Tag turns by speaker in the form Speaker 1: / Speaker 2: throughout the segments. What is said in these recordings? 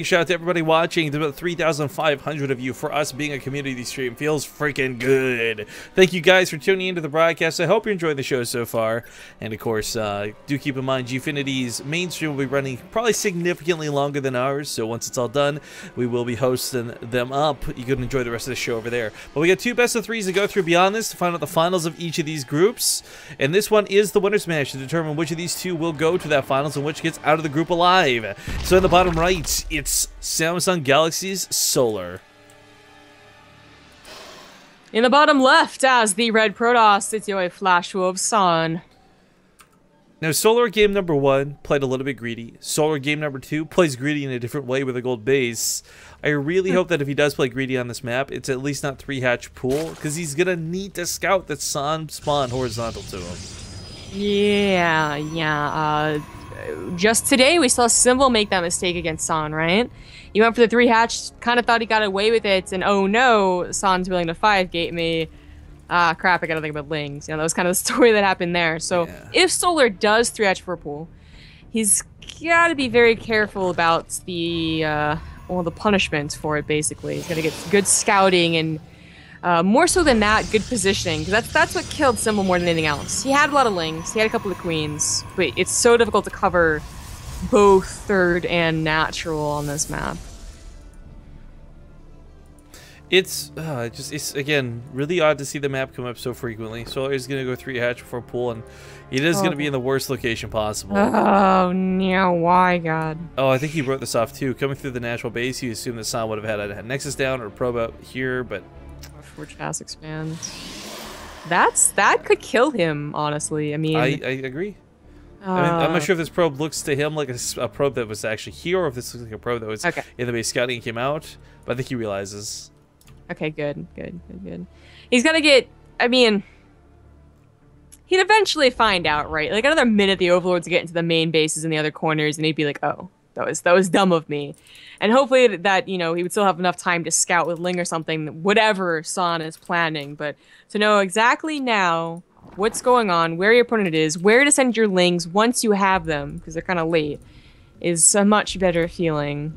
Speaker 1: Shout out to everybody watching. There's about 3,500 of you. For us being a community stream feels freaking good. Thank you guys for tuning into the broadcast. I hope you're enjoying the show so far. And of course, do keep in mind GFINITY's main stream will be running probably significantly longer than ours. So once it's all done, we will be hosting them up. You can enjoy the rest of the show over there. But we got two best of threes to go through beyond this to find out the finals of each of these groups. And this one is the winner's match to determine which of these two will go to that finals and which gets out of the group alive. So in the bottom right, it's Samsung Galaxy's Solar.
Speaker 2: In the bottom left, as the red Protoss, it's your Flash Wolf Sun.
Speaker 1: Now, Solar game number 1 played a little bit greedy. Solar game number 2 plays greedy in a different way with a gold base. I really hope that if he does play greedy on this map, it's at least not 3-hatch pool, because he's going to need to scout that Sun spawn horizontal to him.
Speaker 2: Yeah. Just today, we saw Symbol make that mistake against San, right? He went for the 3-hatch, kind of thought he got away with it, and oh no, San's willing to 5-gate me. Ah, crap, I gotta think about Lings. You know, that was kind of the story that happened there. So, yeah. If Solar does 3-hatch for a pool, he's gotta be very careful about the, the punishment for it, basically. He's gotta get good scouting and more so than that, good positioning, because that's what killed Symbol more than anything else. He had a lot of Lings, he had a couple of Queens, but it's so difficult to cover both third and natural on this map.
Speaker 1: It's again really odd to see the map come up so frequently. Solar is going to go 3-hatch before pool, and it is going to be in the worst location possible. Oh
Speaker 2: no, why God?
Speaker 1: Oh, I think he wrote this off too. Coming through the natural base, you assume that San would have had a Nexus down or a probe out here, but
Speaker 2: Forge fast expand. That could kill him, honestly. I mean,
Speaker 1: I agree. I mean, I'm not sure if this probe looks to him like a probe that was actually here, or if this looks like a probe that was in the base scouting and came out. But I think he realizes.
Speaker 2: Okay, good. He's gonna get. I mean, he'd eventually find out, right? Like another minute, the Overlords get into the main bases in the other corners, and he'd be like, "Oh, that was dumb of me." And hopefully that, you know, he would still have enough time to scout with Ling or something, whatever San is planning. But to know exactly now what's going on, where your opponent is, where to send your Lings once you have them, because they're kind of late, is a much better feeling.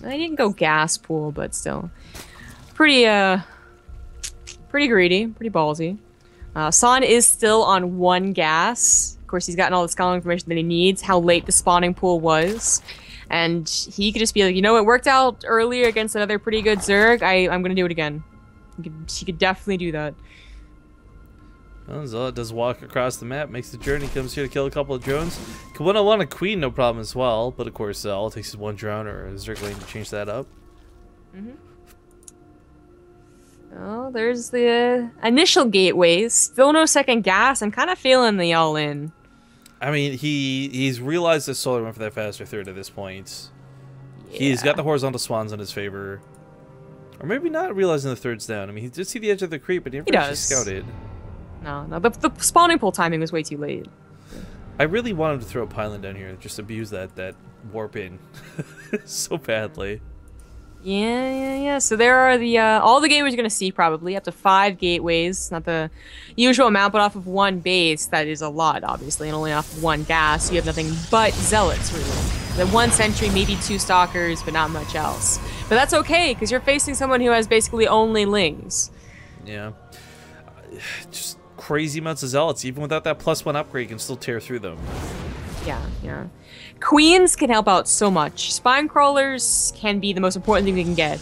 Speaker 2: I didn't go gas pool, but still. Pretty greedy, pretty ballsy. San is still on 1 gas. Of course, he's gotten all the scouting information that he needs, how late the spawning pool was. And he could just be like, you know, it worked out earlier against another pretty good Zerg. I'm going to do it again. He could definitely do that.
Speaker 1: Well, Zealot does walk across the map, makes the journey, comes here to kill a couple of drones. Could win a Queen, no problem as well. But of course, all it takes is 1 drone or a Zerg lane to change that up.
Speaker 2: Oh, there's the initial gateways. Still no second gas. I'm kind of feeling the all-in.
Speaker 1: I mean, he's realized that Solar went for that faster third at this point. Yeah. He's got the horizontal spawns in his favor. Or maybe not realizing the third's down. I mean, he did see the edge of the creep, but he never actually scouted. No,
Speaker 2: the spawning pool timing was way too late.
Speaker 1: I really wanted to throw a pylon down here, just abuse that warp in so badly.
Speaker 2: Yeah. So there are the all the gateways you're gonna see, probably up to 5 gateways. Not the usual amount, but off of 1 base, that is a lot, obviously, and only off of 1 gas, you have nothing but zealots, really. The 1 sentry, maybe 2 stalkers, but not much else. But that's okay, because you're facing someone who has basically only Lings.
Speaker 1: Yeah. Just crazy amounts of zealots. Even without that +1 upgrade, you can still tear through them.
Speaker 2: Yeah. Queens can help out so much. Spine crawlers can be the most important thing we can get.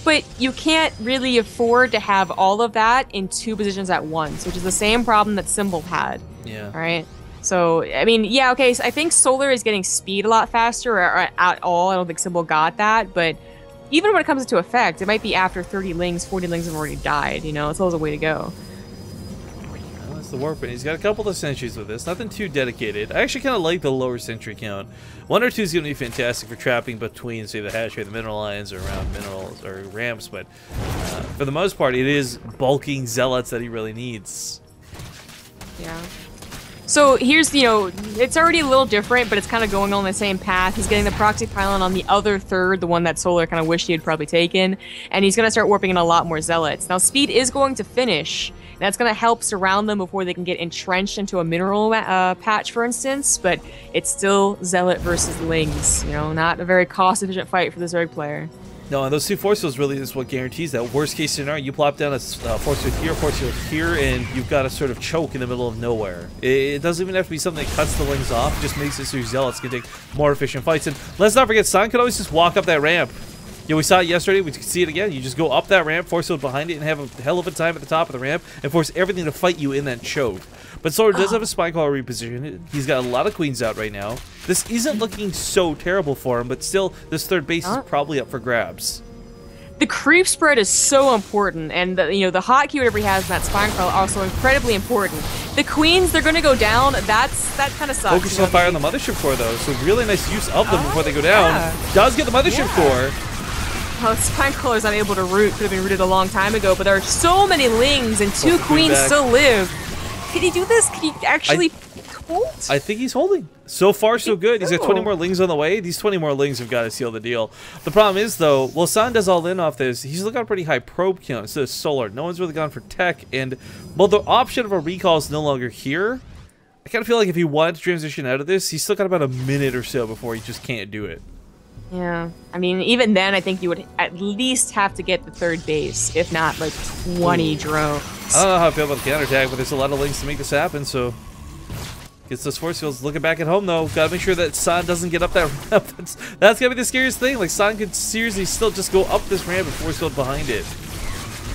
Speaker 2: But you can't really afford to have all of that in 2 positions at once, which is the same problem that Symbol had.
Speaker 1: Yeah.
Speaker 2: Alright? So, I mean, yeah, okay, so I think Solar is getting speed a lot faster, or at all. I don't think Symbol got that, but even when it comes into effect, it might be after 30 Lings, 40 Lings have already died, you know? It's always a way to go.
Speaker 1: The warp, and he's got a couple of sentries with this. Nothing too dedicated. I actually kind of like the lower sentry count. 1 or 2 is going to be fantastic for trapping between, say, the hatchery or the mineral lines, or around minerals or ramps, but for the most part, it is bulking zealots that he really needs.
Speaker 2: Yeah. So here's, you know, it's already a little different, but it's kind of going on the same path. He's getting the proxy pylon on the other third, the one that Solar kind of wished he had probably taken, and he's going to start warping in a lot more zealots. Now, speed is going to finish. That's going to help surround them before they can get entrenched into a mineral patch, for instance, but it's still Zealot versus Lings. You know, not a very cost-efficient fight for the Zerg player.
Speaker 1: No, and those two force fields really is what guarantees that. Worst case scenario, you plop down a force field here, and you've got a sort of choke in the middle of nowhere. It doesn't even have to be something that cuts the Lings off. It just makes it so your Zealots can take more efficient fights. And let's not forget, San could always just walk up that ramp. Yeah, we saw it yesterday. We can see it again. You just go up that ramp, force field behind it, and have a hell of a time at the top of the ramp, and force everything to fight you in that choke. But Solar does have a Spinecrawler reposition. He's got a lot of queens out right now. This isn't looking so terrible for him, but still, this third base is probably up for grabs.
Speaker 2: The creep spread is so important, and the hotkey whatever he has in that Spinecrawler also incredibly important. The queens, they're going to go down. That kind of sucks.
Speaker 1: Focus on fire on the Mothership Core, though, so really nice use of them before they go down. Yeah. Does get the Mothership Core.
Speaker 2: Well, Spinecrawler's unable to root. Could have been rooted a long time ago, but there are so many Lings, and two queens still live. Can he do this? Can he actually hold?
Speaker 1: I think he's holding. So far, so good. He's got 20 more Lings on the way. These 20 more Lings have got to seal the deal. The problem is, though, well, San does all in off this. He's looking at a pretty high probe count instead of Solar. No one's really gone for tech, and, well, the option of a recall is no longer here. I kind of feel like if he wanted to transition out of this, he's still got about a minute or so before he just can't do it.
Speaker 2: Yeah, I mean, even then, I think you would at least have to get the third base, if not, like, 20 drones.
Speaker 1: I don't know how I feel about the counterattack, but there's a lot of Lings to make this happen, so... Gets those force fields. Looking back at home, though, gotta make sure that San doesn't get up that ramp. That's gonna be the scariest thing. Like, San could seriously still just go up this ramp and force field behind it.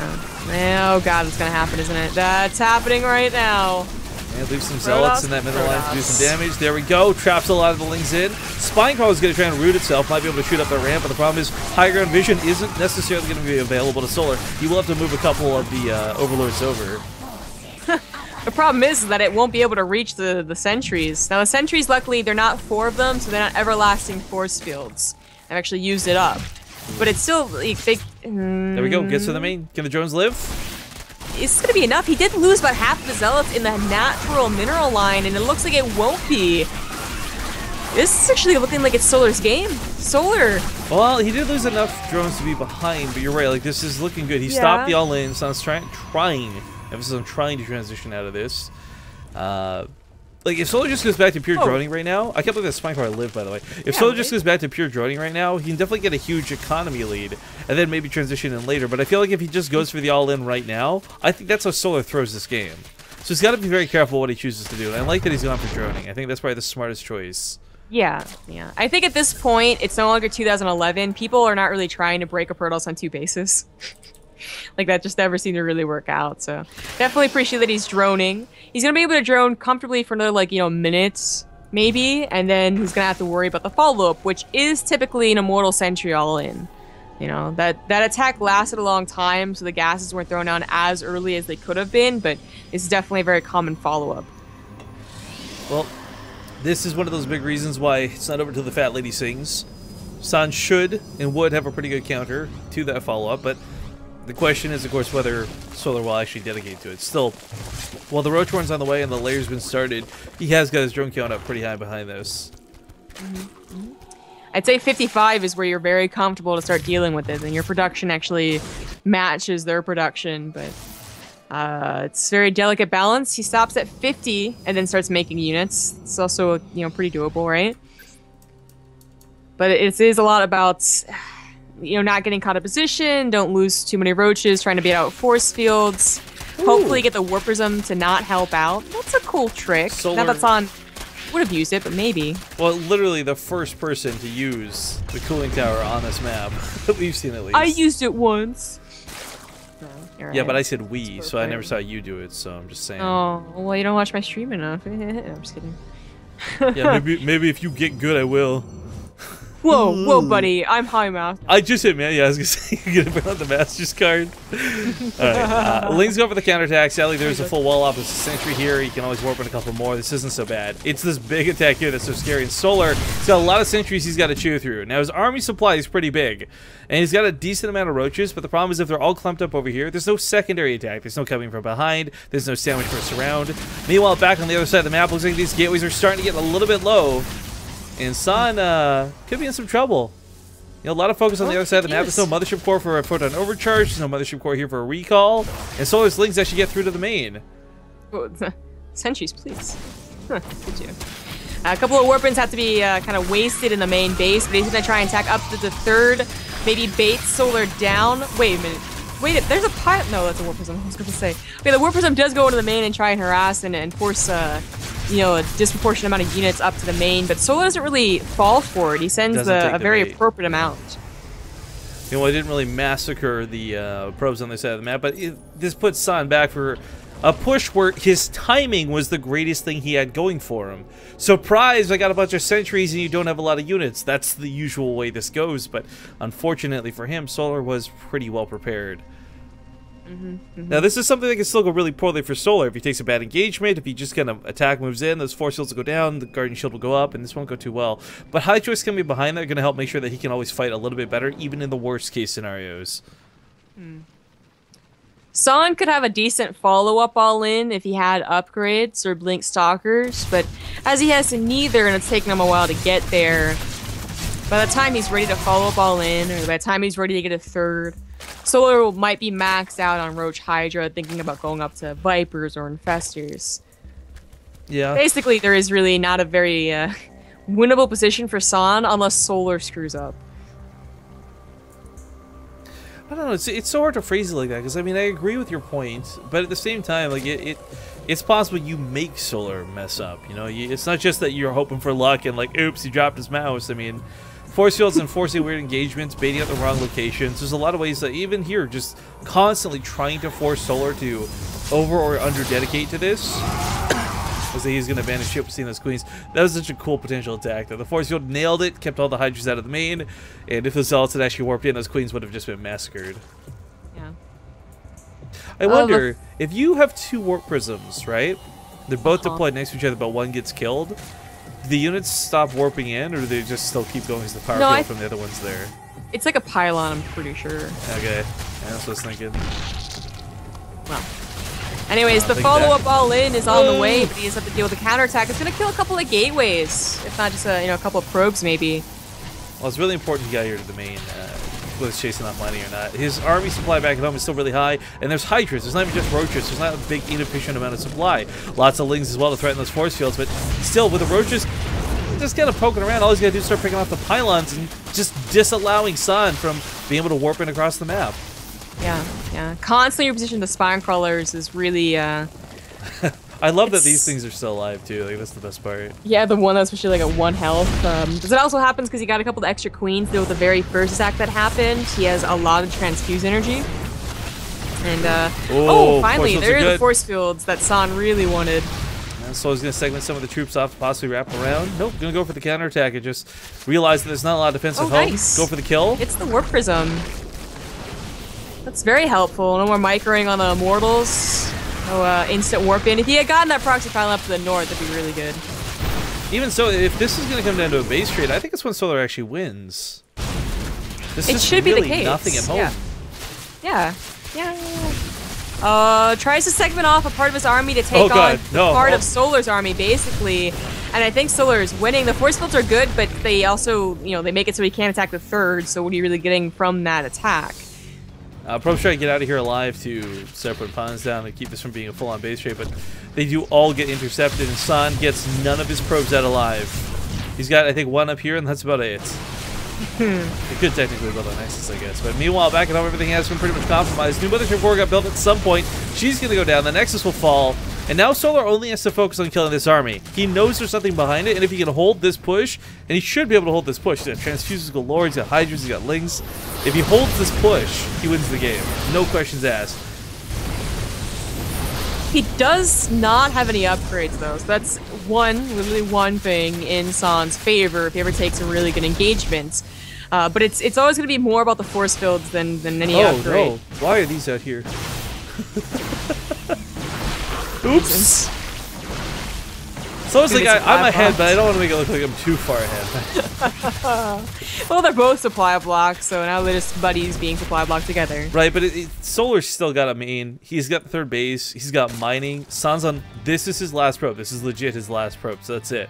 Speaker 2: Oh, God, it's gonna happen, isn't it? That's happening right now.
Speaker 1: And leave some Zealots in that middle line to do some damage. There we go. Traps a lot of the Lings in. Spinecrawler is going to try and root itself. Might be able to shoot up the ramp, but the problem is high ground vision isn't necessarily going to be available to Solar. He will have to move a couple of the Overlords over.
Speaker 2: The problem is that it won't be able to reach the sentries. Now, the sentries, luckily, they're not 4 of them, so they're not everlasting force fields. I've actually used it up. But it's still... Like,
Speaker 1: there we go. Gets to the main. Can the drones live?
Speaker 2: It's going to be enough. He did lose about half of the Zealots in the natural mineral line, and it looks like it won't be. This is actually looking like it's Solar's game. Solar.
Speaker 1: Well, he did lose enough drones to be behind, but you're right. Like, this is looking good. He stopped the all-in, so I was trying, emphasis on trying to transition out of this. Like, if Solar just goes back to pure droning right now, I can't believe that Spinecrawler lived, by the way. If Solar just goes back to pure droning right now, he can definitely get a huge economy lead, and then maybe transition in later. But I feel like if he just goes for the all-in right now, I think that's how Solar throws this game. So he's got to be very careful what he chooses to do. And I like that he's gone for droning. I think that's probably the smartest choice.
Speaker 2: Yeah. I think at this point, it's no longer 2011. People are not really trying to break a Protoss on 2 bases. Like, that just never seemed to really work out, so definitely appreciate that he's droning. He's gonna be able to drone comfortably for another, like, minutes, maybe, and then he's gonna have to worry about the follow-up, which is typically an Immortal Sentry all-in. You know, that attack lasted a long time, so the gases weren't thrown down as early as they could have been, but it's definitely a very common follow-up.
Speaker 1: Well, this is one of those big reasons why it's not over till the fat lady sings. San should and would have a pretty good counter to that follow-up, but the question is, of course, whether Solar will actually dedicate to it. Still, while the Roach Horn's on the way and the layer's been started, he has got his drone count up pretty high behind this.
Speaker 2: I'd say 55 is where you're very comfortable to start dealing with it, and your production actually matches their production, but it's very delicate balance. He stops at 50 and then starts making units. It's also, pretty doable, right? But it is a lot about... not getting caught in position, don't lose too many roaches, trying to beat out force fields. Ooh. Hopefully get the Warprism to not help out. That's a cool trick. Now that's on... Would have used it, but maybe. Well,
Speaker 1: literally the first person to use the cooling tower on this map that we've seen at least.
Speaker 2: I used it once.
Speaker 1: Right. Yeah, but I said we, so I never saw you do it, so I'm just saying.
Speaker 2: Oh, well, you don't watch my stream enough. I'm just kidding.
Speaker 1: Yeah, maybe if you get good, I will.
Speaker 2: Whoa, buddy. I'm high math.
Speaker 1: I just hit, man. Yeah, I was going to say, you're going to put on the Master's card. Alright, Ling's go for the counterattack. Sadly, there's a full wall off of Sentry here. You can always warp in a couple more. This isn't so bad. It's this big attack here that's so scary. And Solar, he's got a lot of sentries he's got to chew through. Now, his army supply is pretty big. And he's got a decent amount of roaches, but the problem is if they're all clumped up over here, there's no secondary attack. There's no coming from behind. There's no sandwich for a surround. Meanwhile, back on the other side of the map, looks like these gateways are starting to get a little bit low. And San could be in some trouble. You know, a lot of focus on the other side of the map. There's no mothership core for a photon overcharge. There's no mothership core here for a recall. And Solar's Lings actually get through to the main.
Speaker 2: Oh, sentries, please. Good too. A couple of warpins have to be kind of wasted in the main base, but he's going to try and attack up to the third. Maybe bait Solar down. Wait a minute. Wait, there's a pilot. No, that's a warp prism. I was going to say. Okay, the warp prism does go into the main and try and harass and force, you know, a disproportionate amount of units up to the main, but Solar doesn't really fall for it. He sends a very appropriate amount.
Speaker 1: You know, I didn't really massacre the probes on this side of the map, but this puts San back for a push where his timing was the greatest thing he had going for him. Surprise, I got a bunch of sentries and you don't have a lot of units. That's the usual way this goes, but unfortunately for him, Solar was pretty well prepared. Now, this is something that can still go really poorly for Solar. If he takes a bad engagement, if he just kind of attack moves in, those force shields will go down, the Guardian Shield will go up, and this won't go too well. But High Choice can be behind that, going to help make sure that he can always fight a little bit better, even in the worst case scenarios.
Speaker 2: San could have a decent follow-up all-in if he had upgrades or Blink Stalkers, but as he has neither and it's taken him a while to get there, by the time he's ready to follow up all-in, or by the time he's ready to get a third, Solar might be maxed out on Roach Hydra, thinking about going up to Vipers or Infestors.
Speaker 1: Yeah.
Speaker 2: Basically, there is really not a very winnable position for San unless Solar screws up.
Speaker 1: I don't know, it's so hard to phrase it like that, because, I mean, I agree with your point, but at the same time, like, it's possible you make Solar mess up, you know? It's not just that you're hoping for luck and, like, oops, he dropped his mouse. I mean, force fields and forcing weird engagements, baiting at the wrong locations. There's a lot of ways that even here, just constantly trying to force Solar to over or under dedicate to this. Because he's going to abandon ship with seeing those queens. That was such a cool potential attack. The force field nailed it, kept all the Hydras out of the main, and if the Zealots had actually warped in, those queens would have just been massacred.
Speaker 2: Yeah.
Speaker 1: I wonder, if you have two warp prisms, right? They're both deployed next to each other, but one gets killed. Do the units stop warping in, or do they just still keep going as the power field from the other one's there?
Speaker 2: It's like a pylon, I'm pretty sure.
Speaker 1: Okay, yeah, that's what I was thinking.
Speaker 2: Well. Anyways, the follow-up all-in is on the way, but he does have to deal with a counterattack. It's going to kill a couple of gateways, if not just a couple of probes, maybe.
Speaker 1: Well, it's really important he got here to the main, whether it's chasing that money or not. His army supply back at home is still really high, and there's Hydras. There's not even just Roaches. There's not a big, inefficient amount of supply. Lots of Lings as well to threaten those force fields, but still, with the Roaches just kind of poking around, all he's got to do is start picking off the pylons and just disallowing San from being able to warp in across the map.
Speaker 2: Yeah. Constantly reposition the spine crawlers is really,
Speaker 1: I love that these things are still alive, too. Like, that's the best part.
Speaker 2: Yeah, the one that's especially, like, at 1 health. Because it also happens because he got a couple of extra queens to deal with the very first attack that happened. He has a lot of transfuse energy. And, finally, there are the force fields that San really wanted.
Speaker 1: So he's going to segment some of the troops off, possibly wrap around. Nope, going to go for the counterattack and just realize that there's not a lot of defensive help.
Speaker 2: Nice.
Speaker 1: Go for the kill.
Speaker 2: It's the Warp Prism. That's very helpful. No more microing on the Immortals. No instant warp in. If he had gotten that proxy pylon up to the north, that'd be really good.
Speaker 1: Even so, if this is going to come down to a base trade, I think it's when Solar actually wins.
Speaker 2: It should be the case.
Speaker 1: Nothing at home.
Speaker 2: Yeah. Tries to segment off a part of his army to take on part of Solar's army, basically. And I think Solar is winning. The force fields are good, but they also, they make it so he can't attack the third. So what are you really getting from that attack?
Speaker 1: Probably trying to get out of here alive to start putting pawns down and keep this from being a full-on base trade, but they do all get intercepted, and San gets none of his probes out alive. He's got, I think, one up here, and that's about it. They could technically build a Nexus, I guess. But meanwhile, back at home, everything has been pretty much compromised. New Mothership Core got built at some point. She's going to go down. The Nexus will fall. And now Solar only has to focus on killing this army. He knows there's something behind it, and if he can hold this push, and he should be able to hold this push. He's got Transfuses galore, he's got Hydras, he's got Lings. If he holds this push, he wins the game. No questions asked.
Speaker 2: He does not have any upgrades, though, so that's literally one thing in San's favor if he ever takes a really good engagement. But it's always going to be more about the force fields than any upgrade.
Speaker 1: Oh, no. Why are these out here? Oops. So it's like I'm ahead, but I don't want to make it look like I'm too far ahead.
Speaker 2: Well, they're both supply blocks, so now they're just buddies being supply blocked together.
Speaker 1: Right, but Solar's still got a main. He's got third base. He's got mining. San's on. This is his last probe. This is legit his last probe, so that's it.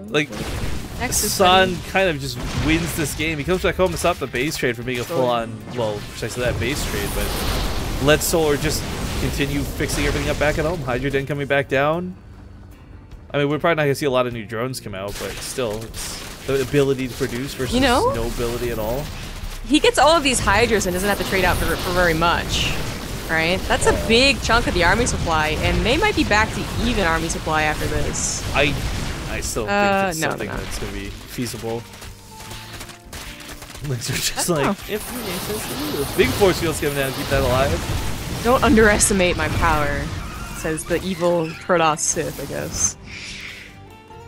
Speaker 1: Like,
Speaker 2: Nexus,
Speaker 1: Son kind of just wins this game. He comes back home to stop the base trade from being a full-on, well, precisely that base trade, but let Solar just continue fixing everything up back at home. Hydra Den coming back down. I mean, we're probably not going to see a lot of new drones come out, but still, it's the ability to produce versus no ability at all.
Speaker 2: He gets all of these Hydras and doesn't have to trade out for very much, right? That's a big chunk of the army supply, and they might be back to even army supply after this.
Speaker 1: I still think that's something that's going to be feasible. Lynx are just like, if big force fields coming down, keep that alive.
Speaker 2: Don't underestimate my power, says the evil Protoss Sith, I guess.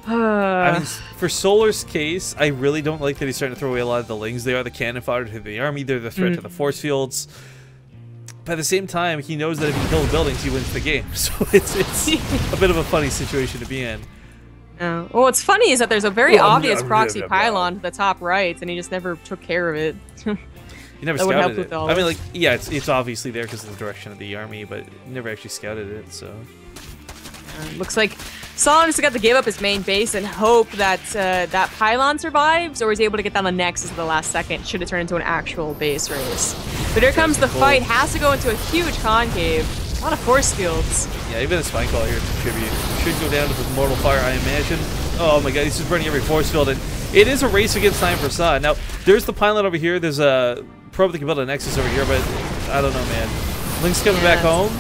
Speaker 1: I mean, for Solar's case, I really don't like that he's starting to throw away a lot of the Lings. They are the cannon fodder to the army. They're the threat to the force fields. But at the same time, he knows that if he kills buildings, he wins the game. So it's a bit of a funny situation to be in.
Speaker 2: Well, what's funny is that there's a very obvious proxy pylon to the top right, and he just never took care of it.
Speaker 1: He never scouted it. I mean, like, yeah, it's obviously there because of the direction of the army, but never actually scouted it, so...
Speaker 2: Looks like Son just got to give up his main base and hope that that pylon survives, or is able to get down the Nexus at the last second, should it turn into an actual base race. But here comes the fight, has to go into a huge concave. A lot of force fields. Yeah,
Speaker 1: even a Spine Call here to contribute. Should go down to the Mortal Fire, I imagine. Oh my god, he's just burning every force field, and it is a race against time for Son. Now, there's the pylon over here, there's a probe that can build a Nexus over here, but I don't know, man. Link's coming back home.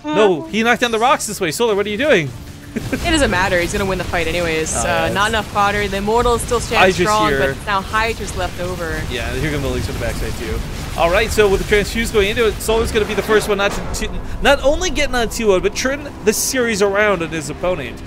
Speaker 1: No, he knocked down the rocks this way. Solar, what are you doing?
Speaker 2: It doesn't matter. He's going to win the fight anyways. Not enough fodder. The Immortals still stand strong, but now Hydra's left over.
Speaker 1: Yeah, here come the Lynx from the backside too. All right, so with the transfuse going into it, Solar's going to be the first one not only getting on 2-0, but turn the series around on his opponent.